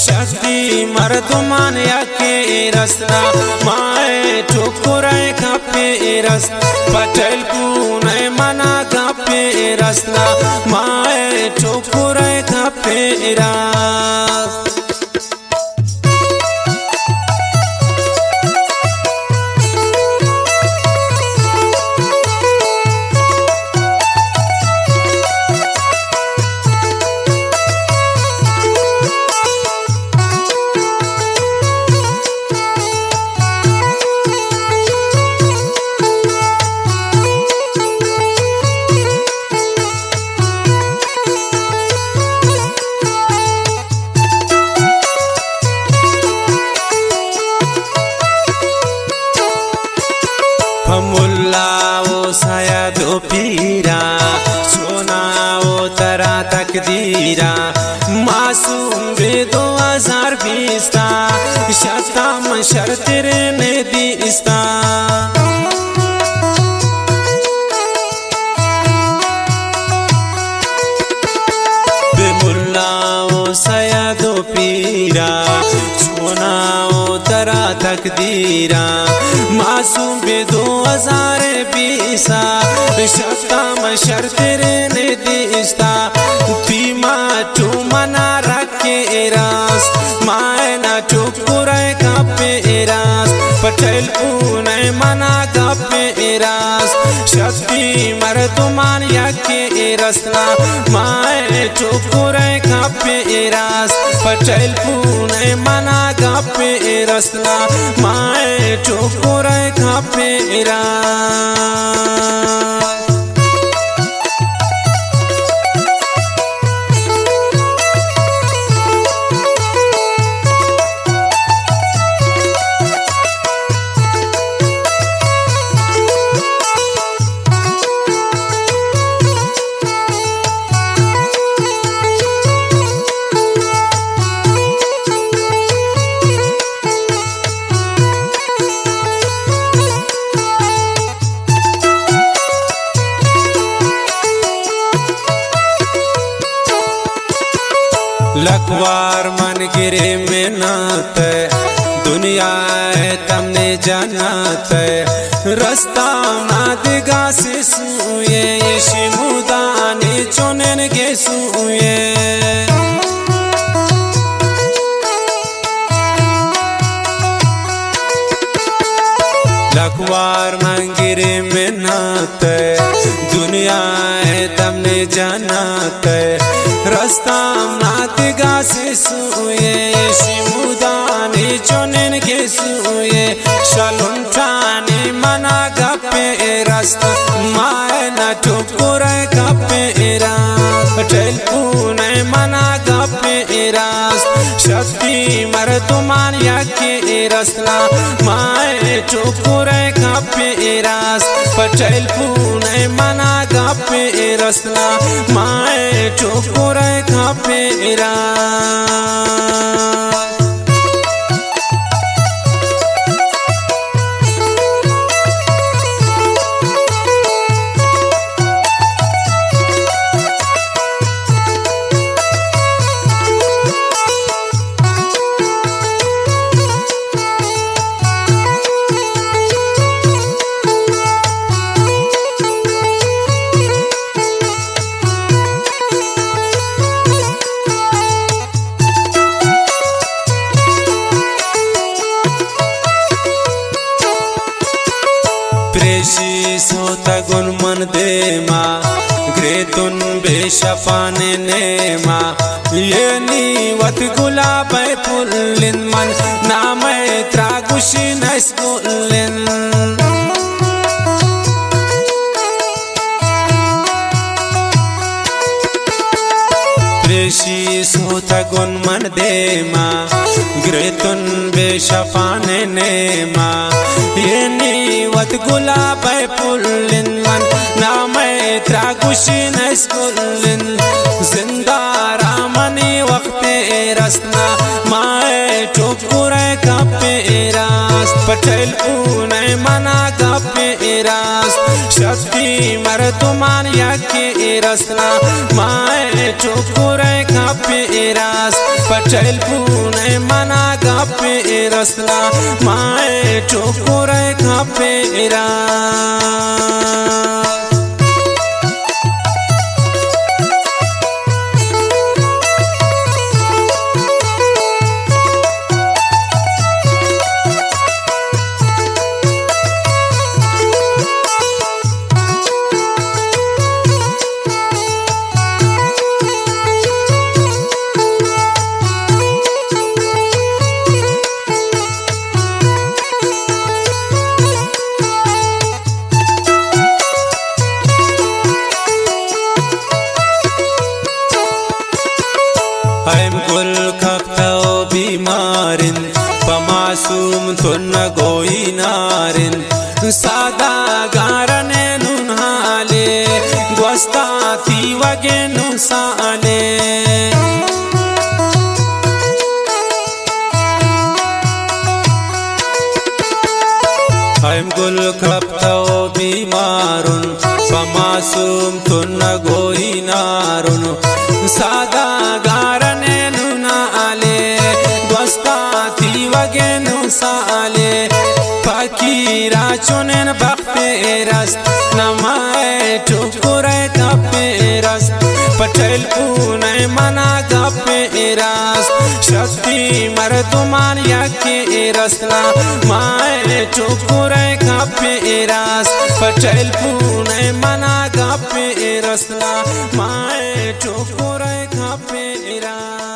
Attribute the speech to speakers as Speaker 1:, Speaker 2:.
Speaker 1: शक्ति मर्दमान याके रस्ता माए ठुकुराय कापे रस पटेल पुने मना कापे रस्ता माए ठुकुराय कापे रस मुल्लाओ साया दो पीरा सोनाओ तरा तकदीरा मासूम बे 2020 शतम शर्तिर ने दीस्ता बे मुल्लाओ साया दो पीरा सोनाओ तरा तकदीरा मासूम बे 2020 शतम शर्तिर ने दीस्ता पीमा टू मना रखे रास मायना ठुकुराय कापे रास पटेल पुने मना कापे रास शक्ति मर्दमान याके रस्ता माए ठुकुराय कापे रास पटेल पुने मना कापे रस्ता माए ठुकुराय कापे रास लखवार मन गिरे मेहनत दुनिया है तमने जानत रास्ता नादिगा से सुए शिमुदाने चोनन के सुए लखवार मन गिरे मेहनत दुनिया है तमने जानत रास्ता नादिगा से सुए शिमुदाने चोनन के सुए शलुंठाने मना गपे रास्ता माए न ठुकुराय कापे रास पटेल पुने मना गपे रास शक्ति मर्दमान याके रस्ता माए ठुकुराय कापे रास पटेल पुने मना गपे रस्ता माए ठुकुराय कापे रास प्रेशी सोता गुन मन दे मा ग्रेतुन बेशफाने ने मा ये नीवत गुलाब पुल्लिन मन नाम त्रागुशी नस्कुल्लिन प्रेशी सोता गुन मन दे मा ग्रेतुन बेशफाने ने मा ये नीवत गुलाब पुल्लिन मन नाम त्रागुशी नस्कुल्लिन जिंदा रामनी वक्त रस्ना माए ठुकुराय कापे रास पटेल पुने मना कापे रास शक्ति मर्दुमान यके रसना माए चुकुरे कापे रास पटेल पुणे मना गापे रसना माए चुकुरे कापे रास I'm gul kaptao bimarin pamasum tunna goinarin sada garane nunhale dosta tiwage nusale I'm gul kaptao bimarun pamasum tunna goinarun sada garane nunale dosta tiwage nusale fakira chunen bakteras namae chukure kaperas patel pune mana kaperas shakti marduman yake rasna mae chukure kaperas patel pune mana kaperas mae chukure kaperas